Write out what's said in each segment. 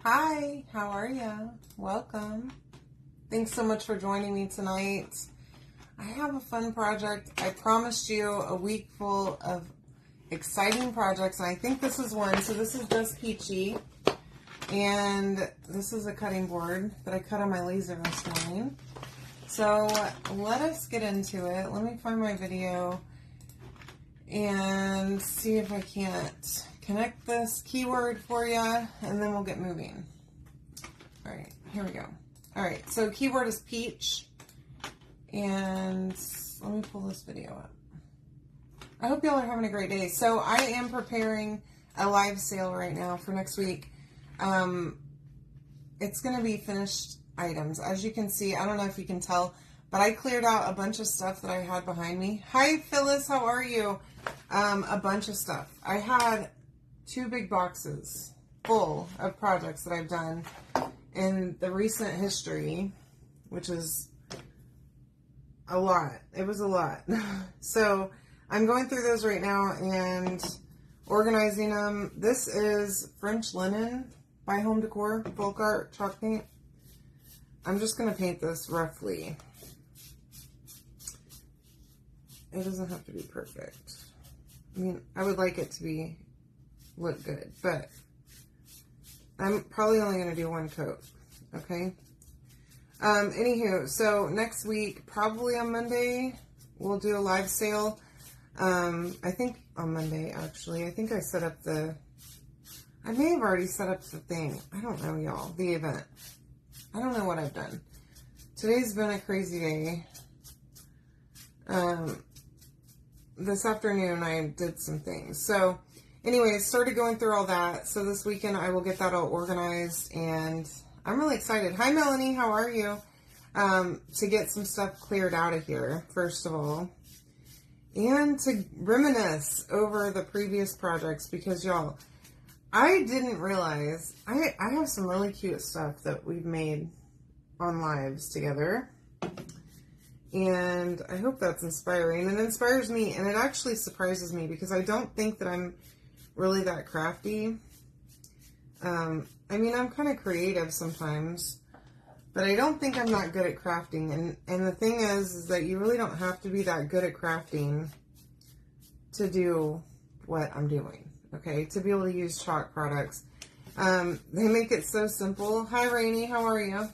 Hi, how are ya? Welcome. Thanks so much for joining me tonight. I have a fun project. I promised you a week full of exciting projects, and I think this is one. So this is just peachy, and this is a cutting board that I cut on my laser this morning. So let us get into it. Let me find my video and see if I can't connect this keyword for you, and then we'll get moving. All right, here we go. All right, so keyword is peach, and let me pull this video up. I hope y'all are having a great day. So I am preparing a live sale right now for next week. It's going to be finished items. As you can see, I don't know if you can tell, but I cleared out a bunch of stuff that I had behind me. Hi, Phyllis, how are you? A bunch of stuff. I had 2 big boxes full of projects that I've done in the recent history, which is a lot. It was a lot. So I'm going through those right now and organizing them. This is French linen by Home Decor, Folk Art chalk paint. I'm just going to paint this roughly. It doesn't have to be perfect. I mean, I would like it to look good, but I'm probably only going to do 1 coat, okay? Anywho, so next week, probably on Monday, we'll do a live sale. I think on Monday, actually. I think I set up I may have already set up the thing. I don't know, y'all, the event. I don't know what I've done. Today's been a crazy day. This afternoon, I did some things. So, anyway, started going through all that. So this weekend, I will get that all organized, and I'm really excited. Hi, Melanie. How are you? To get some stuff cleared out of here, first of all, and to reminisce over the previous projects, because, y'all, I didn't realize I have some really cute stuff that we've made on lives together. And I hope that's inspiring. It inspires me, and it actually surprises me because I don't think that I'm really that crafty. I mean, I'm kind of creative sometimes, but I don't think I'm that good at crafting. And the thing is that you really don't have to be that good at crafting to do what I'm doing, okay? To be able to use chalk products. They make it so simple. Hi, Rainy. How are you?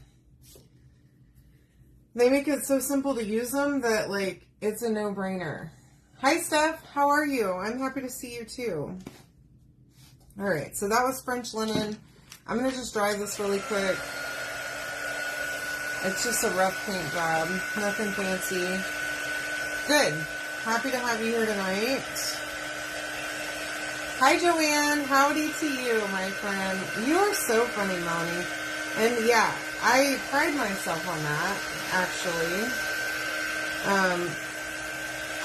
They make it so simple to use them that, like, it's a no-brainer. Hi, Steph. How are you? I'm happy to see you, too. All right, so that was French linen. I'm going to just dry this really quick. It's just a rough paint job. Nothing fancy. Good. Happy to have you here tonight. Hi, Joanne. Howdy to you, my friend. You are so funny, Melanie. And, yeah, I pride myself on that, actually.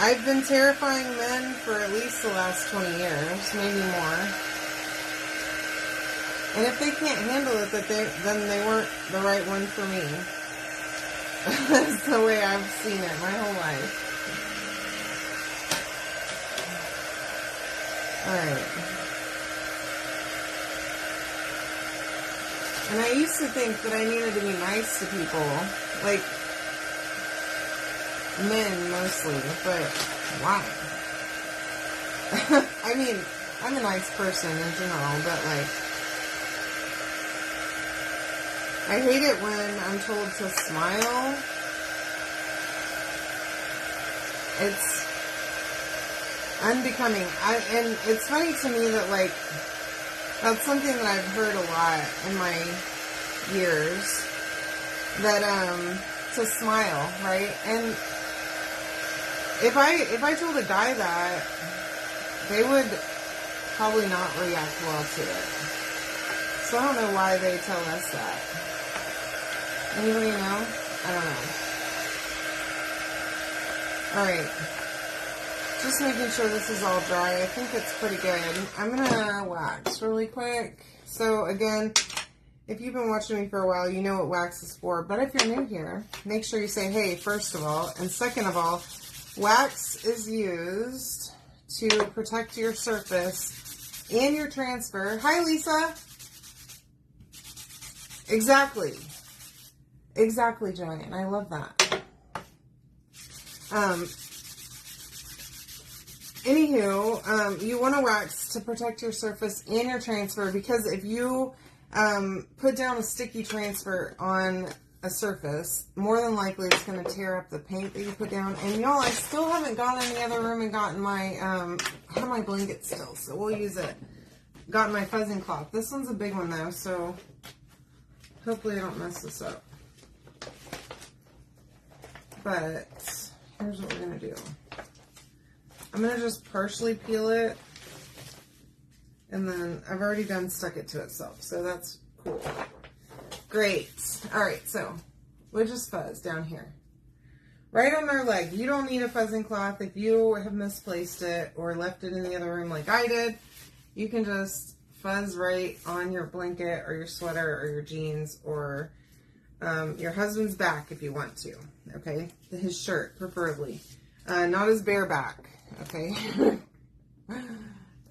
I've been terrifying men for at least the last 20 years, maybe more. And if they can't handle it, then they weren't the right one for me. That's the way I've seen it my whole life. Alright. And I used to think that I needed to be nice to people. Like, men mostly, but why? I mean, I'm a nice person in general, but like, I hate it when I'm told to smile. It's unbecoming. And it's funny to me that, like, that's something that I've heard a lot in my years. That, to smile, right? And if I told a guy that, they would probably not react well to it. So I don't know why they tell us that. Anybody know? I don't know. Alright. Just making sure this is all dry. I think it's pretty good. I'm going to wax really quick. So again, if you've been watching me for a while, you know what wax is for. But if you're new here, make sure you say hey, first of all. And second of all, wax is used to protect your surface and your transfer. Hi, Lisa. Exactly. Exactly, Joanne. I love that. Anywho, you want to wax to protect your surface and your transfer, because if you put down a sticky transfer on a surface, more than likely it's going to tear up the paint that you put down. And y'all, I still haven't gone in the other room and gotten my, I have my blanket still, so we'll use it. Got my fuzzing cloth. This one's a big one though, so hopefully I don't mess this up. But here's what we're going to do. I'm going to just partially peel it, and then I've already done stuck it to itself, so that's cool. Great. All right, so we'll just fuzz down here. Right on our leg. You don't need a fuzzing cloth. If you have misplaced it or left it in the other room like I did, you can just fuzz right on your blanket or your sweater or your jeans or your husband's back if you want to, okay? His shirt, preferably. Not his bare back, okay?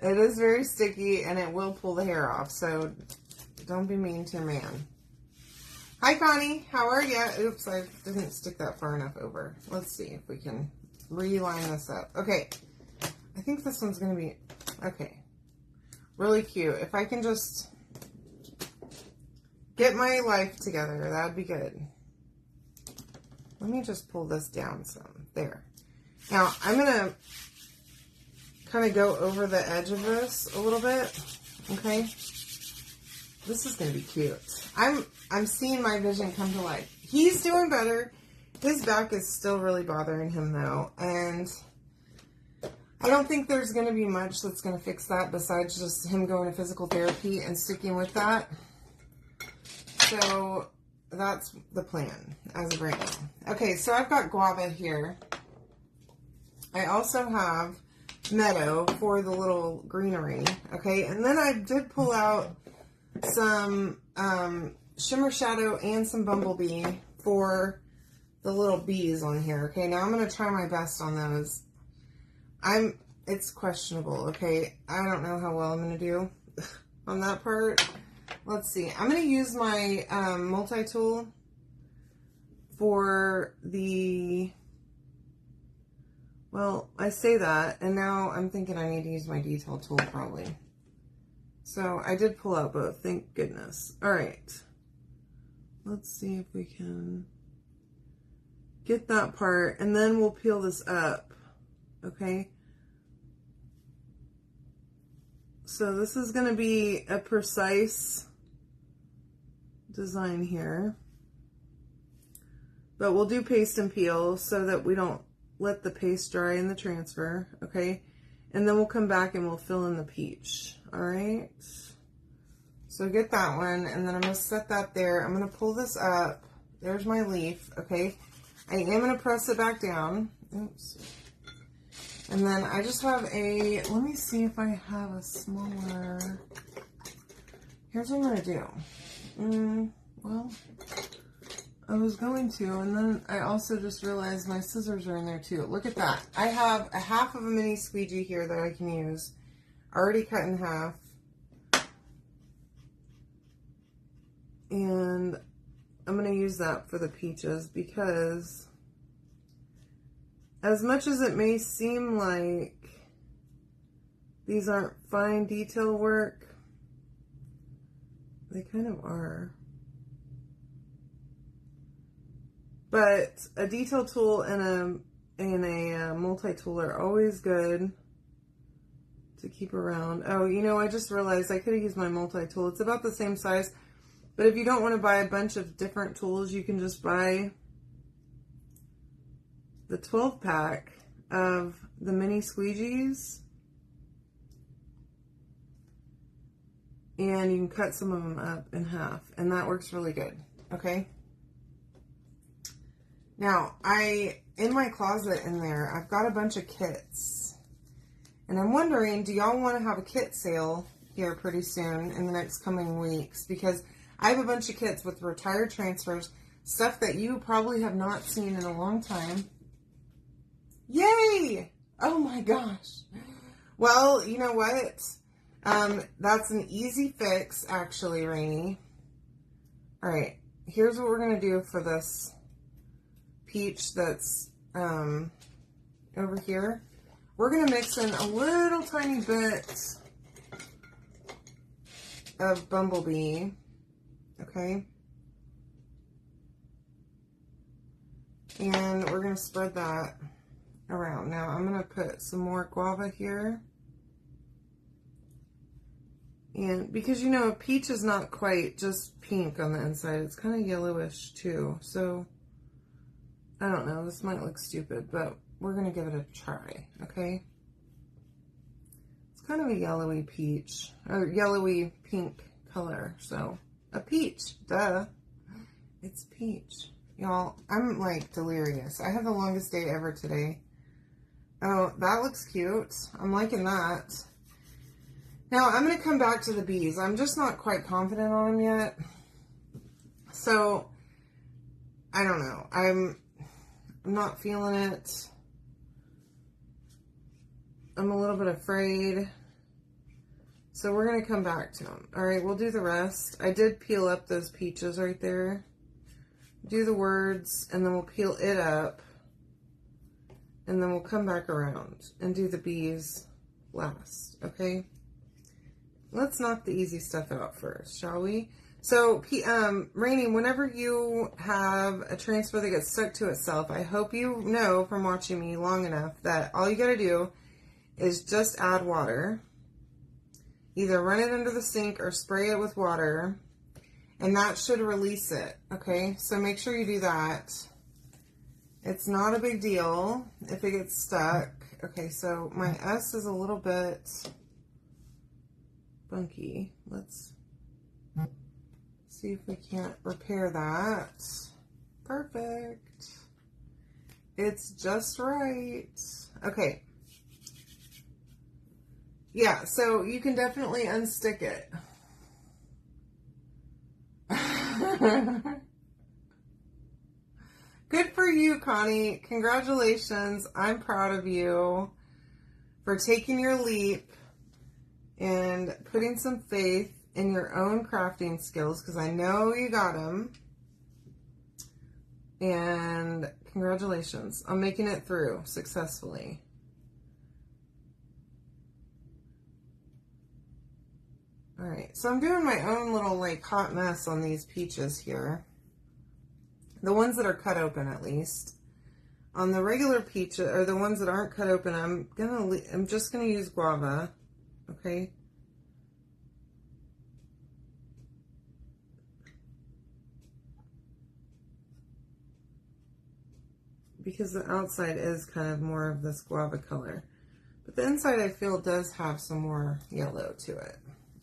It is very sticky and it will pull the hair off, so don't be mean to your man. Hi, Connie. How are you? Oops, I didn't stick that far enough over. Let's see if we can reline this up. Okay. I think this one's going to be... Okay. Really cute. If I can just get my life together, that'd be good. Let me just pull this down some. There. Now, I'm going to kind of go over the edge of this a little bit. Okay? This is going to be cute. I'm seeing my vision come to life. He's doing better. His back is still really bothering him, though. And I don't think there's going to be much that's going to fix that besides just him going to physical therapy and sticking with that. So that's the plan as of right now. Okay, so I've got guava here. I also have meadow for the little greenery. Okay, and then I did pull out some shimmer shadow and some bumblebee for the little bees on here. Okay, now I'm going to try my best on those. It's questionable, okay? I don't know how well I'm going to do on that part. Let's see. I'm going to use my multi-tool for the... Well, I say that, and now I'm thinking I need to use my detail tool probably. So I did pull out both, thank goodness. All right. Let's see if we can get that part, and then we'll peel this up, okay? So this is going to be a precise design here. But we'll do paste and peel so that we don't let the paste dry in the transfer, okay? And then we'll come back and we'll fill in the peach, all right? So get that one, and then I'm going to set that there. I'm going to pull this up. There's my leaf, okay? I am going to press it back down. Oops. And then I just have a, let me see if I have a smaller, here's what I'm going to do. Well, I was going to, and then I also just realized my scissors are in there too. Look at that. I have a half of a mini squeegee here that I can use, already cut in half. And I'm going to use that for the peaches because as much as it may seem like these aren't fine detail work, they kind of are. But a detail tool and a multi-tool are always good to keep around. Oh, you know, I just realized I could have used my multi-tool. It's about the same size. But if you don't want to buy a bunch of different tools, you can just buy the 12-pack of the mini squeegees. And you can cut some of them up in half. And that works really good. Okay? Now, in my closet in there, I've got a bunch of kits. And I'm wondering, do y'all want to have a kit sale here pretty soon in the next coming weeks? Because I have a bunch of kits with retired transfers, stuff that you probably have not seen in a long time. Yay! Oh my gosh. Well, you know what? That's an easy fix, actually, Rainy. All right, here's what we're going to do for this peach that's over here. We're going to mix in a little tiny bit of bumblebee, okay? And we're going to spread that around. Now I'm going to put some more guava here. And because, you know, peach is not quite just pink on the inside. It's kind of yellowish too. So, I don't know. This might look stupid, but we're going to give it a try, okay? It's kind of a yellowy peach, or yellowy pink color. So, a peach. Duh. It's peach. Y'all, I'm like delirious. I had the longest day ever today. Oh, that looks cute. I'm liking that. Now, I'm going to come back to the bees. I'm just not quite confident on them yet. So, I don't know. I'm not feeling it. I'm a little bit afraid. So, we're going to come back to them. All right, we'll do the rest. I did peel up those peaches right there. Do the words, and then we'll peel it up. And then we'll come back around and do the bees last, okay? Let's knock the easy stuff out first, shall we? So, Rainy, whenever you have a transfer that gets stuck to itself, I hope you know from watching me long enough that all you gotta do is just add water. Either run it under the sink or spray it with water, and that should release it, okay? So make sure you do that. It's not a big deal if it gets stuck. Okay, so my S is a little bit funky. Let's see if we can't repair that. Perfect. It's just right. Okay. Yeah, so you can definitely unstick it. Good for you, Connie. Congratulations. I'm proud of you for taking your leap and putting some faith in your own crafting skills, because I know you got them. And congratulations on making it through successfully. All right, so I'm doing my own little like hot mess on these peaches here. The ones that are cut open, at least. On the regular peach, or the ones that aren't cut open, I'm just gonna use guava. Okay. Because the outside is kind of more of this guava color. But the inside, I feel, does have some more yellow to it.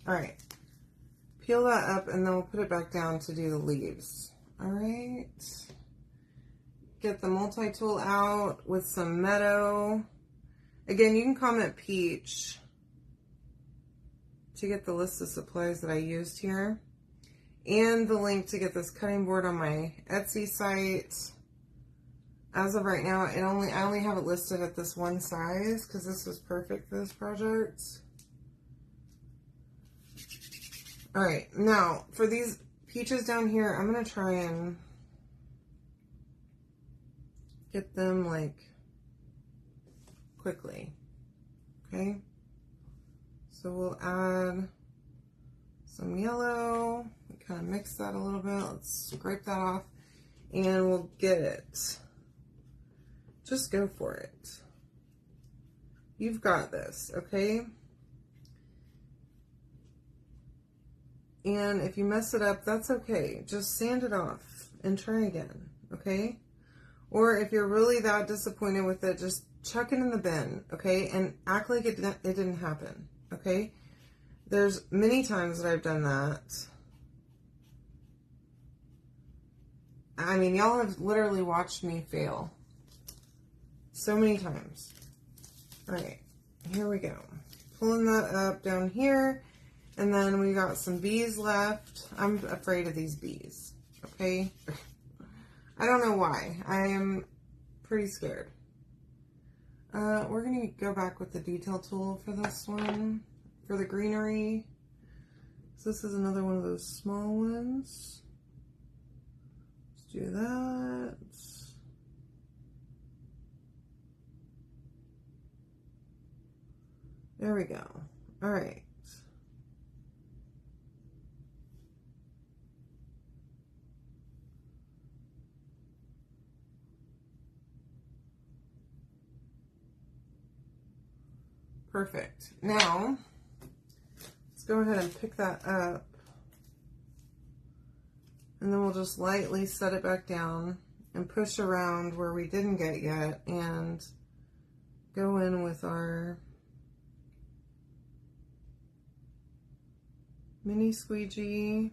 All right. Peel that up, and then we'll put it back down to do the leaves. All right. Get the multi-tool out with some meadow. Again, you can comment peach to get the list of supplies that I used here. And the link to get this cutting board on my Etsy site. As of right now, I only have it listed at this one size because this was perfect for this project. All right, now for these peaches down here, I'm gonna try and get them like quickly. Okay, so we'll add some yellow. Kind of mix that a little bit. Let's scrape that off, and we'll get it. Just go for it. You've got this, okay? And if you mess it up, that's okay. Just sand it off and try again, okay? Or if you're really that disappointed with it, just chuck it in the bin, okay? And act like it didn't happen, okay? There's many times that I've done that. I mean, y'all have literally watched me fail so many times. All right, here we go. Pulling that up down here, and then we got some bees left. I'm afraid of these bees, okay? I don't know why. I am pretty scared. We're gonna go back with the detail tool for this one, for the greenery. So this is another one of those small ones. Do that. There we go. All right. Perfect. Now, let's go ahead and pick that up. And then we'll just lightly set it back down and push around where we didn't get yet and go in with our mini squeegee.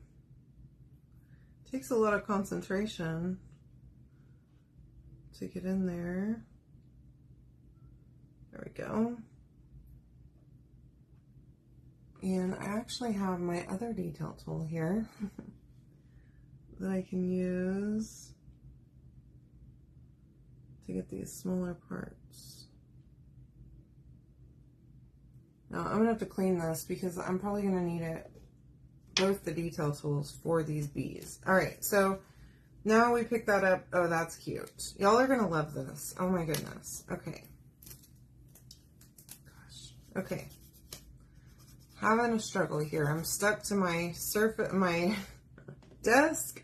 Takes a lot of concentration to get in there. There we go. And I actually have my other detail tool here that I can use to get these smaller parts. Now I'm gonna have to clean this because I'm probably gonna need it, both the detail tools for these bees. All right, so now we pick that up. Oh, that's cute. Y'all are gonna love this. Oh my goodness. Okay. Gosh. Okay. Having a struggle here. I'm stuck to my desk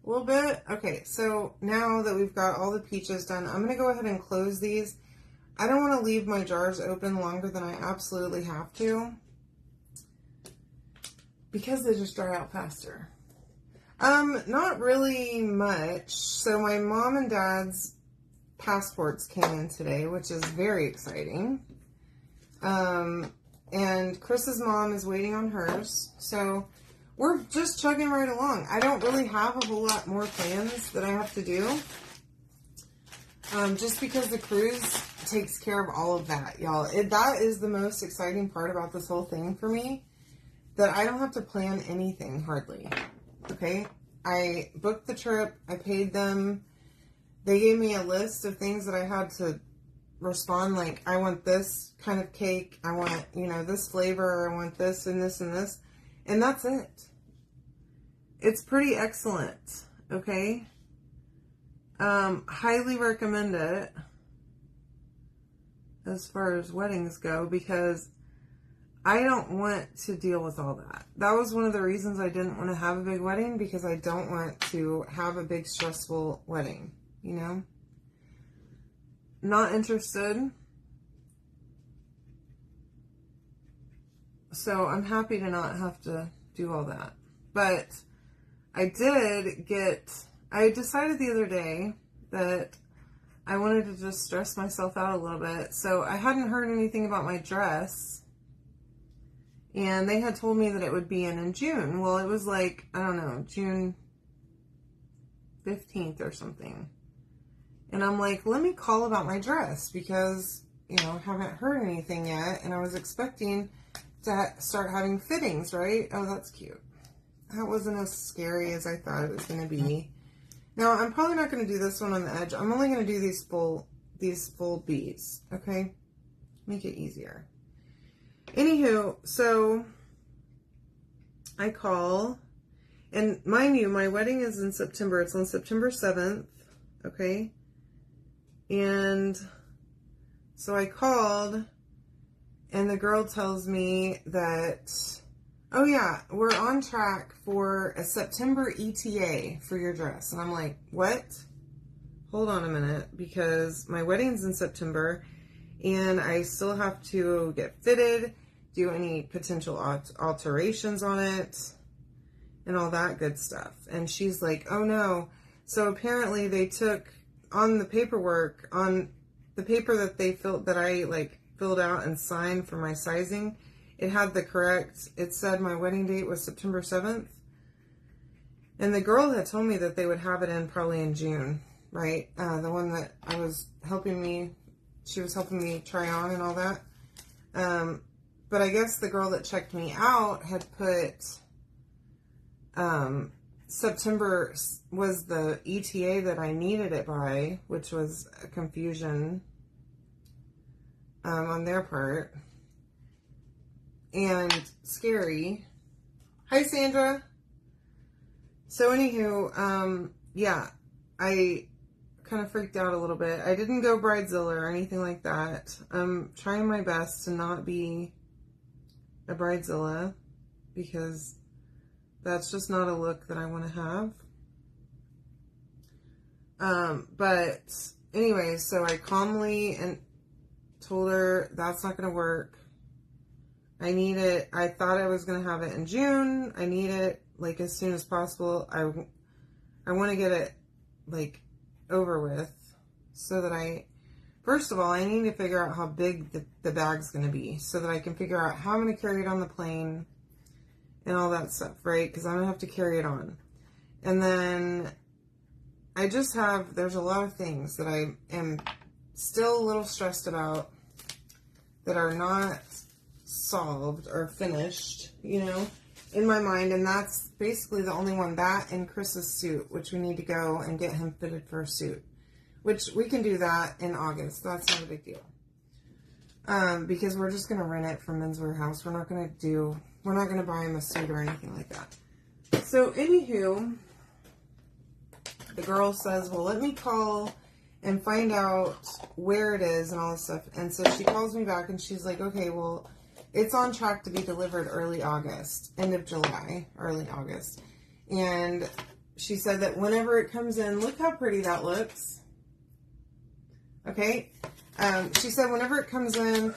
a little bit. Okay, so now that we've got all the peaches done, I'm gonna go ahead and close these. I don't want to leave my jars open longer than I absolutely have to, because they just dry out faster. Not really much. So my mom and dad's passports came in today, which is very exciting. And Chris's mom is waiting on hers. So we're just chugging right along. I don't really have a whole lot more plans that I have to do. Just because the cruise takes care of all of that, y'all. That is the most exciting part about this whole thing for me. That I don't have to plan anything, hardly. Okay? I booked the trip. I paid them. They gave me a list of things that I had to respond, like, I want this kind of cake, I want, this flavor, I want this and this and this, and that's it. It's pretty excellent, okay? Highly recommend it as far as weddings go, because I don't want to deal with all that. That was one of the reasons I didn't want to have a big wedding, because I don't want to have a big stressful wedding, Not interested. So I'm happy to not have to do all that. But I decided the other day that I wanted to just stress myself out a little bit. So I hadn't heard anything about my dress. And they had told me that it would be in June. Well, it was like, I don't know, June 15th or something. And I'm like, let me call about my dress, because, I haven't heard anything yet. And I was expecting to start having fittings, right? Oh, that's cute. That wasn't as scary as I thought it was going to be. Now, I'm probably not going to do this one on the edge. I'm only going to do these full beads, okay? Make it easier. Anywho, so I call, and mind you, my wedding is in September. It's on September 7th, okay? And so I called, and the girl tells me that, oh yeah, we're on track for a September ETA for your dress. And I'm like, what? Hold on a minute, because my wedding's in September, and I still have to get fitted, do any potential alterations on it, and all that good stuff. And she's like, oh no. So apparently they took, on the paperwork, on the paper that they filled out and signed for my sizing, it had it said my wedding date was September 7th. And the girl had told me that they would have it in probably in June, right? The one that she was helping me try on and all that. But I guess the girl that checked me out had put, September was the ETA that I needed it by, which was a confusion on their part. And scary. Hi, Sandra. So anywho, yeah, I kind of freaked out a little bit. I didn't go Bridezilla or anything like that. I'm trying my best to not be a Bridezilla because that's just not a look that I want to have. But anyways, so I calmly and told her that's not going to work. I need it. I thought I was going to have it in June. I need it like as soon as possible. I want to get it like over with so that first of all, I need to figure out how big the bag's going to be so that I can figure out how I'm going to carry it on the plane and all that stuff, right? Because I'm going to have to carry it on. And then there's a lot of things that I am still a little stressed about that are not solved or finished, you know, in my mind. And that's basically the only one, that and Chris's suit, which we need to go and get him fitted for a suit, which we can do that in August. That's not a big deal. Because we're just going to rent it from Men's Warehouse. We're not going to buy him a suit or anything like that. So anywho, the girl says, well, let me call and find out where it is and all this stuff. And so she calls me back and she's like, okay, well, it's on track to be delivered early August, end of July, early August. And she said that whenever it comes in, look how pretty that looks. Okay. She said whenever it comes in,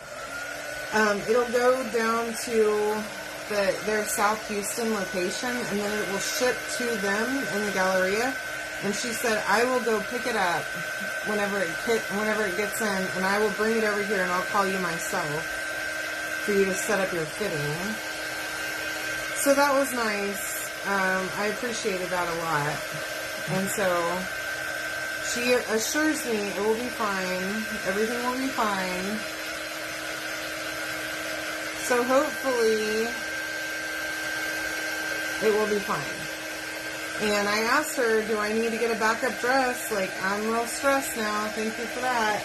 it'll go down to their South Houston location, and then it will ship to them in the Galleria. And she said, I will go pick it up whenever it gets in, and I will bring it over here, and I'll call you myself for you to set up your fitting. So that was nice. I appreciated that a lot. And so she assures me it will be fine. Everything will be fine. So hopefully it will be fine. And I asked her, do I need to get a backup dress? Like, I'm real stressed now. Thank you for that.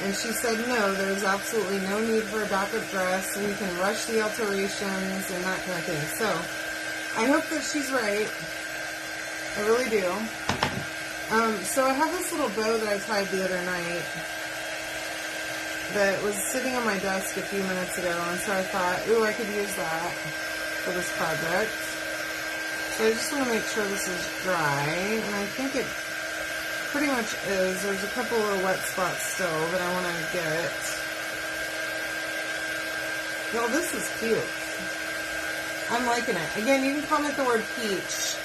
And she said, no, there's absolutely no need for a backup dress. We can rush the alterations and that kind of thing. So I hope that she's right. I really do. So I have this little bow that I tied the other night that was sitting on my desk a few minutes ago. And so I thought, ooh, I could use that for this project. So I just want to make sure this is dry, and I think it pretty much is. There's a couple of wet spots still that I want to get. Well, this is cute. I'm liking it. Again, you can comment the word peach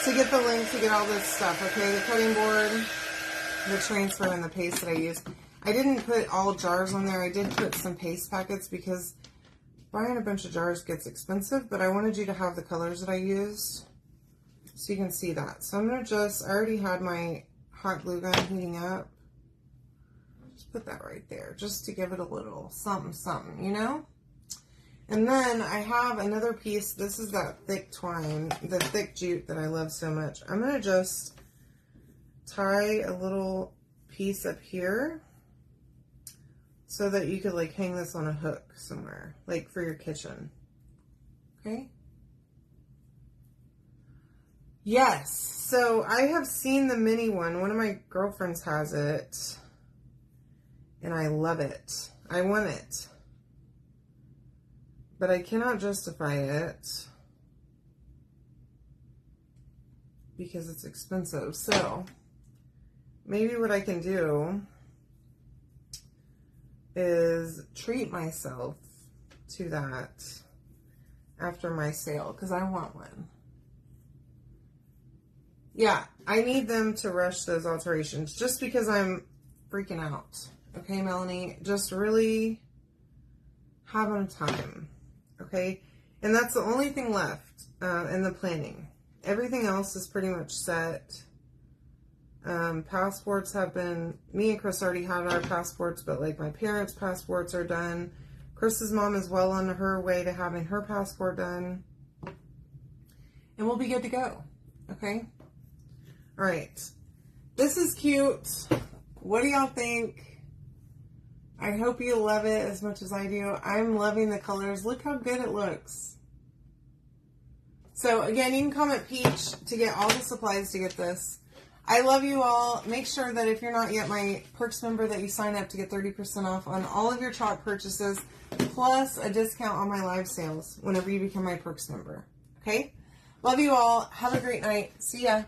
to get the link to get all this stuff, okay? The cutting board, the transfer, and the paste that I use. I didn't put all jars on there. I did put some paste packets because buying a bunch of jars gets expensive, but I wanted you to have the colors that I used so you can see that. So I'm going to I already had my hot glue gun heating up. Just put that right there just to give it a little something, something, you know? And then I have another piece. This is that thick twine, the thick jute that I love so much. I'm going to just tie a little piece up here so that you could like hang this on a hook somewhere, like for your kitchen. Okay? Yes. So I have seen the mini one. One of my girlfriends has it. And I love it. I want it. But I cannot justify it because it's expensive. So maybe what I can do is treat myself to that after my sale because I want one. Yeah, I need them to rush those alterations just because I'm freaking out. Okay, Melanie? Just really having time. Okay? And that's the only thing left in the planning. Everything else is pretty much set. Passports have been, me and Chris already had our passports, but like my parents' passports are done. Chris's mom is well on her way to having her passport done. And we'll be good to go. Okay? All right. This is cute. What do y'all think? I hope you love it as much as I do. I'm loving the colors. Look how good it looks. So again, you can comment peach to get all the supplies to get this. I love you all. Make sure that if you're not yet my Perks member that you sign up to get 30% off on all of your chalk purchases, plus a discount on my live sales whenever you become my Perks member. Okay? Love you all. Have a great night. See ya.